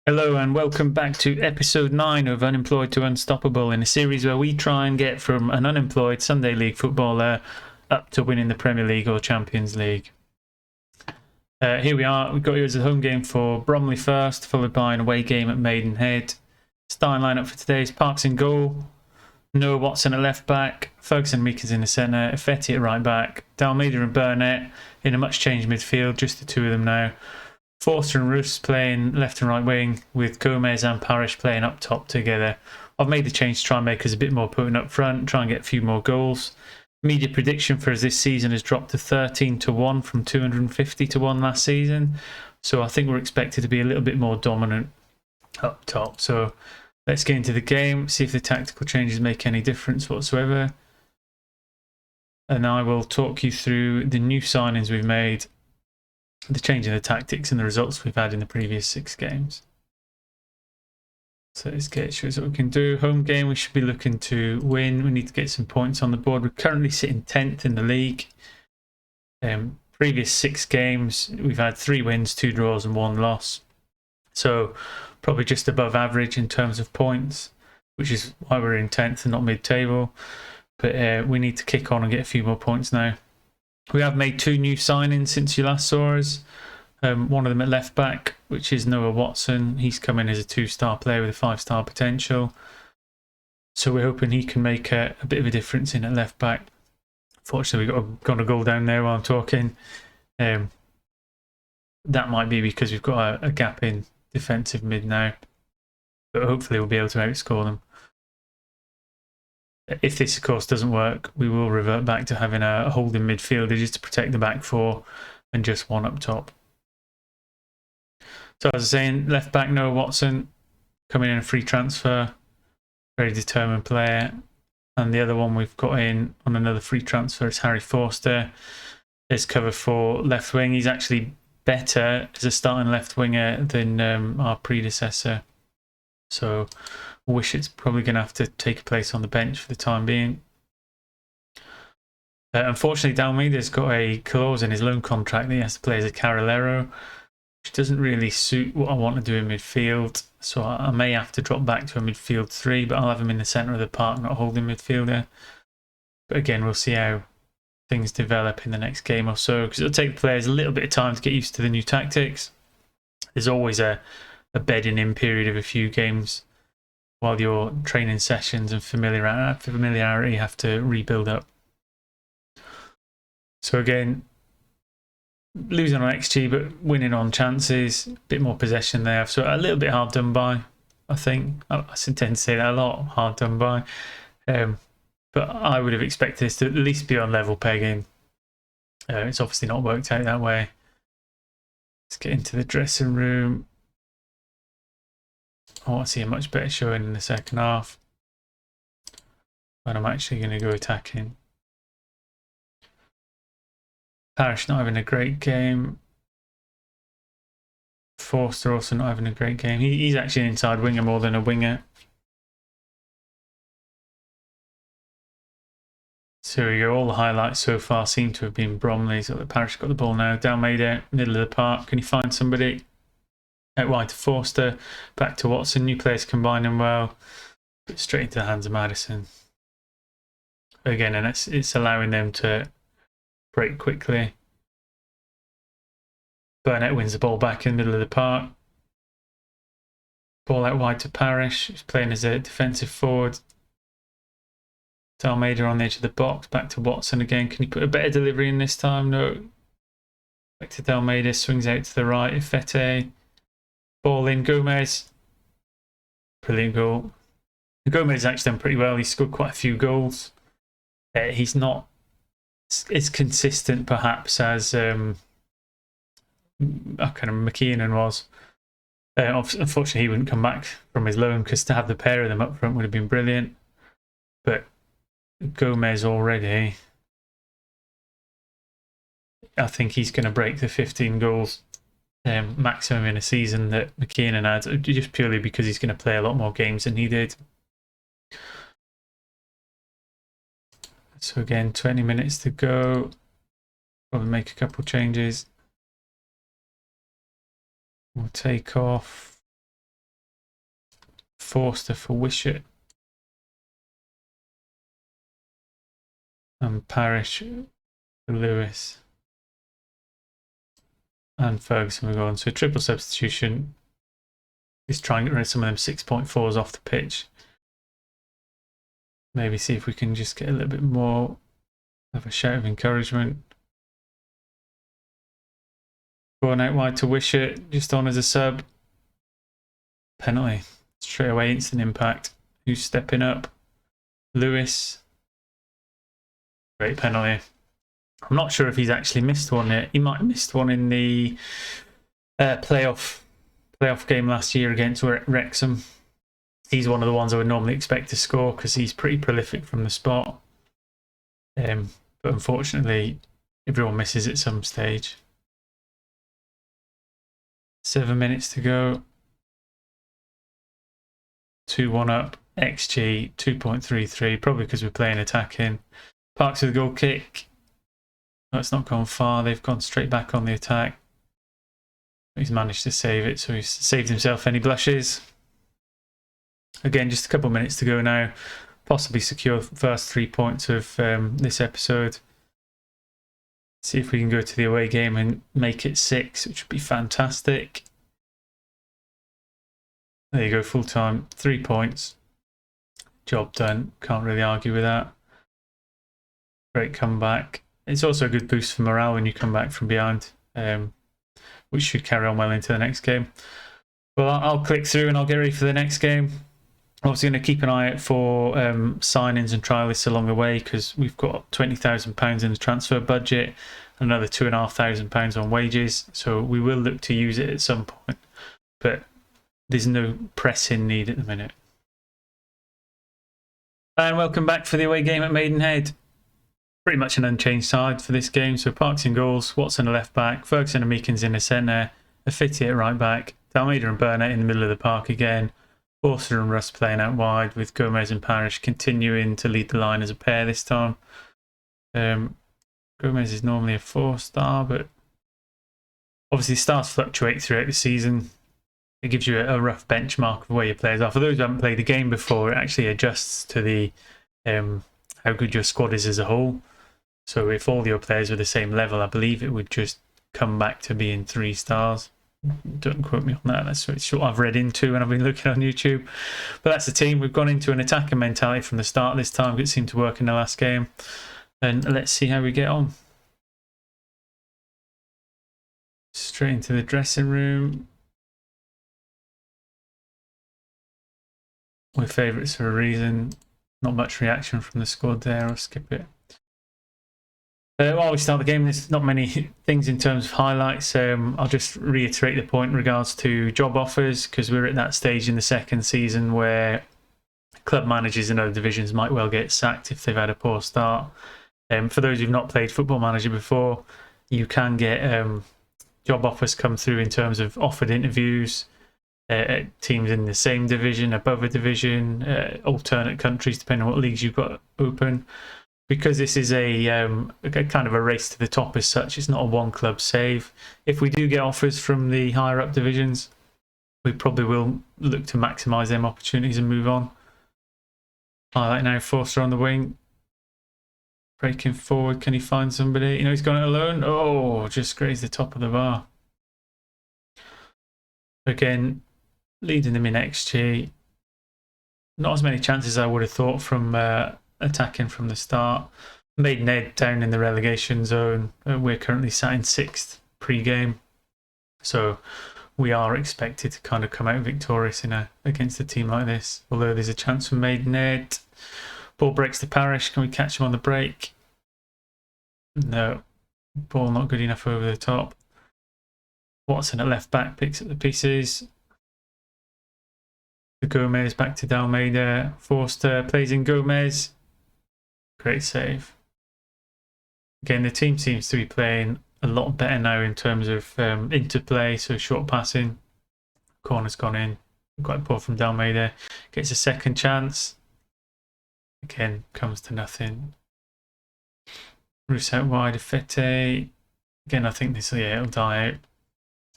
Hello and welcome back to episode 9 of Unemployed to Unstoppable, in a series where we try and get from an unemployed Sunday League footballer up to winning the Premier League or Champions League. Here we are. We've got you as a home game for Bromley first, followed by an away game at Maidenhead. Starting lineup for today is Parks in goal, Noah Watson at left back, Ferguson Meekins in the centre, Effetti at right back, Dalmeida and Burnett in a much changed midfield, just the two of them now. Forster and Roos playing left and right wing, with Gomez and Parish playing up top together. I've made the change to try and make us a bit more potent up front, try and get a few more goals. Media prediction for us this season has dropped to 13-1 from 250-1 last season. So I think we're expected to be a little bit more dominant up top. So let's get into the game, see if the tactical changes make any difference whatsoever. And I will talk you through the new signings we've made, the change in the tactics and the results we've had in the previous 6 games. So let's get shows what we can do. Home game, we should be looking to win. We need to get some points on the board. We're currently sitting 10th in the league. Previous 6 games, we've had 3 wins, 2 draws and 1 loss. So probably just above average in terms of points, which is why we're in 10th and not mid-table. But we need to kick on and get a few more points now. We have made 2 new signings since you last saw us. One of them at left back, which is Noah Watson. He's come in as a 2-star player with a 5-star potential. So we're hoping he can make a bit of a difference in at left back. Fortunately, we've got a goal down there while I'm talking. That might be because we've got a gap in defensive mid now. But hopefully we'll be able to outscore them. If this, of course, doesn't work, we will revert back to having a holding midfielder just to protect the back 4 and just one up top. So as I was saying, left back Noah Watson coming in a free transfer, very determined player. And the other one we've got in on another free transfer is Harry Forster. There's cover for left wing. He's actually better as a starting left winger than our predecessor. So Wishett's probably going to have to take a place on the bench for the time being. Unfortunately, Dalmeida's got a clause in his loan contract that he has to play as a Carrilero, which doesn't really suit what I want to do in midfield. So I may have to drop back to a midfield 3, but I'll have him in the centre of the park, not holding midfielder. But again, we'll see how things develop in the next game or so, because it'll take the players a little bit of time to get used to the new tactics. There's always a bedding in period of a few games while your training sessions and familiarity have to rebuild up. So again, losing on XG but winning on chances, a bit more possession there. So a little bit hard done by, I think. I tend to say that a lot, hard done by. But I would have expected this to at least be on level pegging. It's obviously not worked out that way. Let's get into the dressing room. I want to see a much better showing in the second half, when I'm actually going to go attacking. Parish not having a great game. Forster also not having a great game. He's actually an inside winger more than a winger. So here we go. All the highlights so far seem to have been Bromley. So the Parish got the ball now. Dalmeida, middle of the park. Can you find somebody? Out wide to Forster, back to Watson. New players combining well, but straight into the hands of Madison. Again, and it's allowing them to break quickly. Burnett wins the ball back in the middle of the park. Ball out wide to Parish, who's playing as a defensive forward. Dalmeida on the edge of the box, back to Watson again. Can you put a better delivery in this time? No. Back to Dalmeida, swings out to the right. Effetti. Ball in, Gomez. Brilliant goal. Gomez has actually done pretty well. He's scored quite a few goals. He's not as consistent, perhaps, as kind of McKiernan was. Unfortunately, he wouldn't come back from his loan, because to have the pair of them up front would have been brilliant. But Gomez already, I think he's going to break the 15 goals maximum in a season that McKiernan had, just purely because he's going to play a lot more games than he did. So again, 20 minutes to go. Probably make a couple changes. We'll take off Forster for Wishart. And Parish for Lewis. And Ferguson will go on. So a triple substitution. Just try and get rid of some of them 6.4s off the pitch. Maybe see if we can just get a little bit more of a shout of encouragement. Going out wide to Wishart, just on as a sub. Penalty. Straight away, instant impact. Who's stepping up? Lewis. Great penalty. I'm not sure if he's actually missed one yet. He might have missed one in the playoff game last year against Wrexham. He's one of the ones I would normally expect to score because he's pretty prolific from the spot. But unfortunately, everyone misses at some stage. 7 minutes to go. 2-1 up. XG 2.33. Probably because we're playing attacking. Parks with a goal kick. No, it's not gone far. They've gone straight back on the attack. He's managed to save it, so he's saved himself any blushes. Again, just a couple of minutes to go now. Possibly secure the first 3 points of this episode. See if we can go to the away game and make it 6, which would be fantastic. There you go, full time, 3 points. Job done. Can't really argue with that. Great comeback. It's also a good boost for morale when you come back from behind, which should carry on well into the next game. Well, I'll click through and I'll get ready for the next game. Obviously going to keep an eye out for signings and trialists along the way because we've got £20,000 in the transfer budget, another £2,500 on wages. So we will look to use it at some point, but there's no pressing need at the minute. And welcome back for the away game at Maidenhead. Pretty much an unchanged side for this game. So Parks in goals, Watson a left back, Ferguson and Meekins in the centre, Affiti at right back, Dalmeida and Burnett in the middle of the park again, Forster and Russ playing out wide with Gomez and Parish continuing to lead the line as a pair this time. Gomez is normally a 4-star, but obviously stars fluctuate throughout the season. It gives you a rough benchmark of where your players are. For those who haven't played the game before, it actually adjusts to the how good your squad is as a whole. So if all your players were the same level, I believe it would just come back to being 3 stars. Don't quote me on that. That's what I've read into when I've been looking on YouTube. But that's the team. We've gone into an attacking mentality from the start this time. It seemed to work in the last game. And let's see how we get on. Straight into the dressing room. We're favourites for a reason. Not much reaction from the squad there. I'll skip it. While we start the game, there's not many things in terms of highlights. I'll just reiterate the point in regards to job offers because we're at that stage in the second season where club managers in other divisions might well get sacked if they've had a poor start. For those who've not played Football Manager before, you can get job offers come through in terms of offered interviews. Teams in the same division, above a division, alternate countries depending on what leagues you've got open. Because this is a kind of a race to the top as such, it's not a one club save. If we do get offers from the higher up divisions, we probably will look to maximise them opportunities and move on. Highlight now, Forster on the wing. Breaking forward, can he find somebody? You know, he's gone it alone. Oh, just grazed the top of the bar. Again, leading them in XG. Not as many chances as I would have thought from attacking from the start. Maidenhead down in the relegation zone. We're currently sat in 6th pre-game. So we are expected to kind of come out victorious against a team like this. Although there's a chance for Maidenhead. Ball breaks to Parish. Can we catch him on the break? No. Ball not good enough over the top. Watson at left back picks up the pieces. The Gomez back to Dalmeida. Forster plays in Gomez. Great save. Again, the team seems to be playing a lot better now in terms of interplay, so short passing. Corner's gone in. Quite poor from Dalmeida. Gets a second chance. Again, comes to nothing. Roos out wide, Affiti. Again, I think this it'll die out.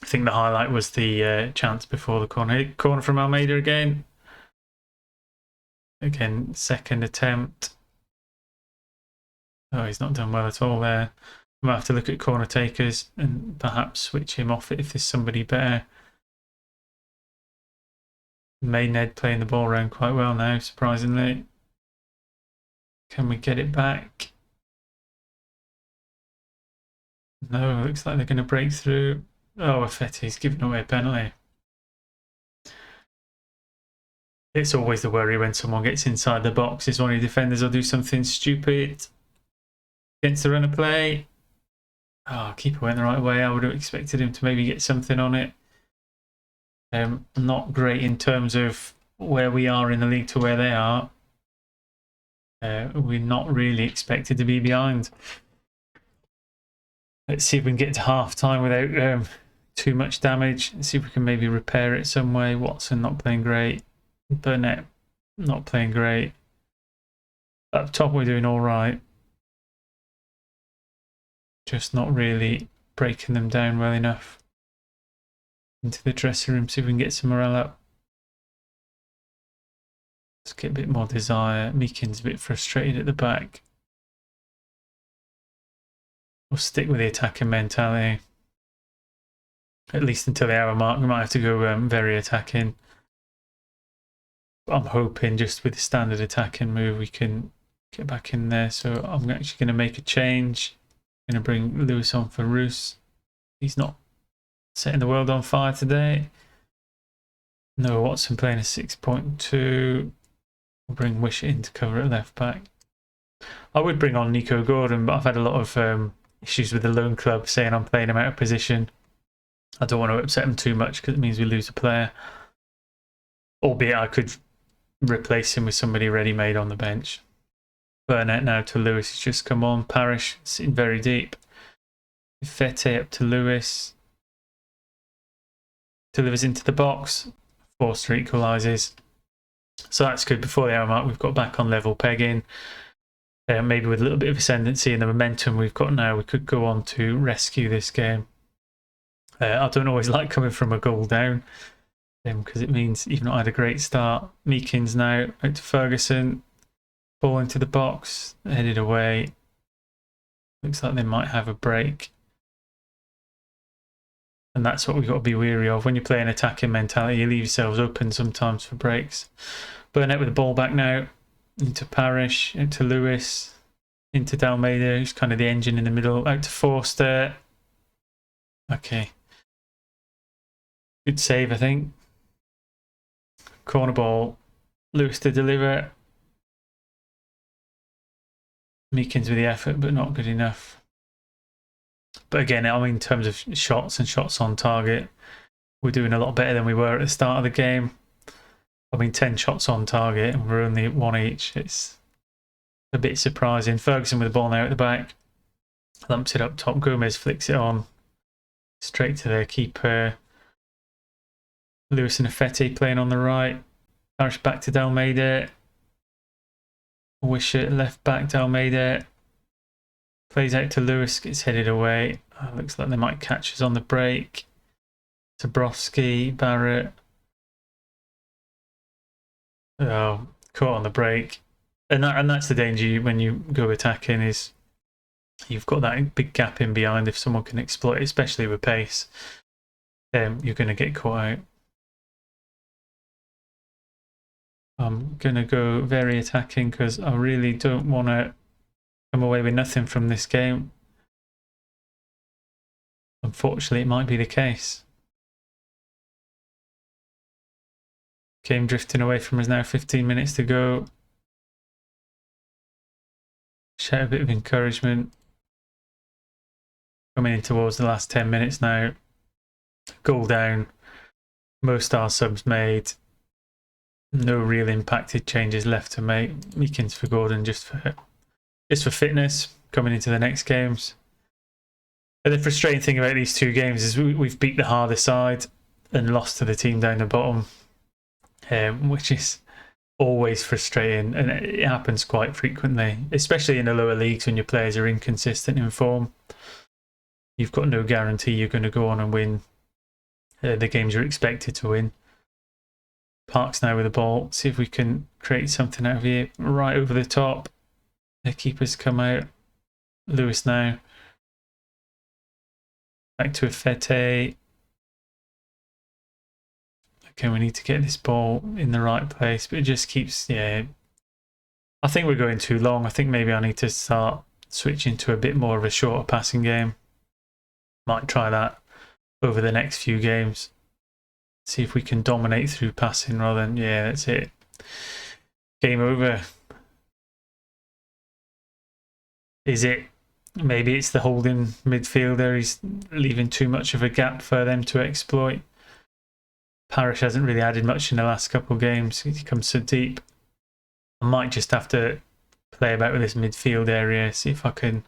I think the highlight was the chance before the corner. Corner from Almeida again. Again, second attempt. Oh, he's not done well at all there. We might have to look at corner takers and perhaps switch him off if there's somebody better. Maynard playing the ball around quite well now, surprisingly. Can we get it back? No, looks like they're going to break through. Oh, Affetti's giving away a penalty. It's always the worry when someone gets inside the box is one of the defenders will do something stupid against the run of play. Oh, keeper went the right way. I would have expected him to maybe get something on it. Not great in terms of where we are in the league to where they are. We're not really expected to be behind. Let's see if we can get to half time without too much damage. Let's see if we can maybe repair it some way. Watson not playing great. Burnett not playing great. Up top we're doing all right. Just not really breaking them down well enough. Into the dressing room, see if we can get some morale up. Let's get a bit more desire. Meakin's a bit frustrated at the back. We'll stick with the attacking mentality. At least until the hour mark. We might have to go very attacking. I'm hoping just with the standard attacking move we can get back in there. So I'm actually going to make a change. I'm going to bring Lewis on for Roos. He's not setting the world on fire today. No, Watson playing a 6.2. We'll bring Wish in to cover at left back. I would bring on Nico Gordon, but I've had a lot of issues with the loan club saying I'm playing him out of position. I don't want to upset him too much because it means we lose a player. Albeit I could replace him with somebody ready-made on the bench. Burnett now to Lewis. He's just come on. Parrish sitting very deep. Fete up to Lewis. Delivers into the box. Forster equalises. So that's good. Before the hour mark, we've got back on level pegging. Maybe with a little bit of ascendancy and the momentum we've got now, we could go on to rescue this game. I don't always like coming from a goal down because it means you've not had a great start. Meakins now out to Ferguson. Ball into the box. Headed away. Looks like they might have a break. And that's what we've got to be wary of. When you play an attacking mentality, you leave yourselves open sometimes for breaks. Burnett with the ball back now. Into Parrish, into Lewis, into Dalmeida, who's kind of the engine in the middle. Out to Forster. Okay. Good save, I think. Corner ball. Lewis to deliver. Meakins with the effort, but not good enough. But again, I mean, in terms of shots and shots on target, we're doing a lot better than we were at the start of the game. I mean, 10 shots on target and we're only 1 each. It's a bit surprising. Ferguson with the ball now at the back. Lumps it up top. Gomez flicks it on. Straight to their keeper. Lewis and Affetti playing on the right. Parrish back to Dalmeida. Wisher left back. Dalmeida plays out to Lewis. Gets headed away. Looks like they might catch us on the break. Zabrowski, Barrett. Oh, caught on the break. And that's the danger when you go attacking is you've got that big gap in behind. If someone can exploit it, especially with pace, you're going to get caught out. I'm going to go very attacking because I really don't want to come away with nothing from this game. Unfortunately, it might be the case. Game drifting away from us now, 15 minutes to go. Shout a bit of encouragement. Coming in towards the last 10 minutes now. Goal down. Most are subs made. No real impacted changes left to make. Meakins for Gordon just for fitness coming into the next games. But the frustrating thing about these two games is we've beat the harder side and lost to the team down the bottom. Which is always frustrating, and it happens quite frequently, especially in the lower leagues when your players are inconsistent in form. You've got no guarantee you're going to go on and win the games you're expected to win. Parks now with the ball. See if we can create something out of here. Right over the top. The keeper's come out. Lewis now. Back to Fete. Okay, we need to get this ball in the right place, but it just keeps, yeah. I think we're going too long. I think maybe I need to start switching to a bit more of a shorter passing game. Might try that over the next few games. See if we can dominate through passing rather than, yeah, that's it. Game over. Is it? Maybe it's the holding midfielder. He's leaving too much of a gap for them to exploit. Parish hasn't really added much in the last couple of games. He comes so deep. I might just have to play about with this midfield area, see if I can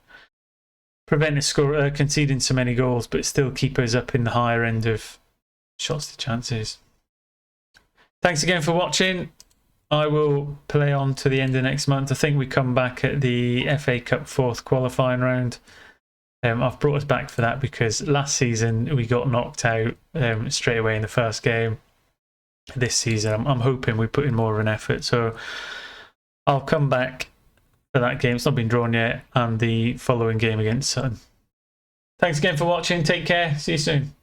prevent a conceding so many goals, but still keep us up in the higher end of shots to chances. Thanks again for watching. I will play on to the end of next month. I think we come back at the FA Cup fourth qualifying round. I've brought us back for that because last season we got knocked out straight away in the first game. This season I'm hoping we put in more of an effort, so I'll come back for that game. It's not been drawn yet, and the following game against Sutton. Thanks again for watching. Take care. See you soon.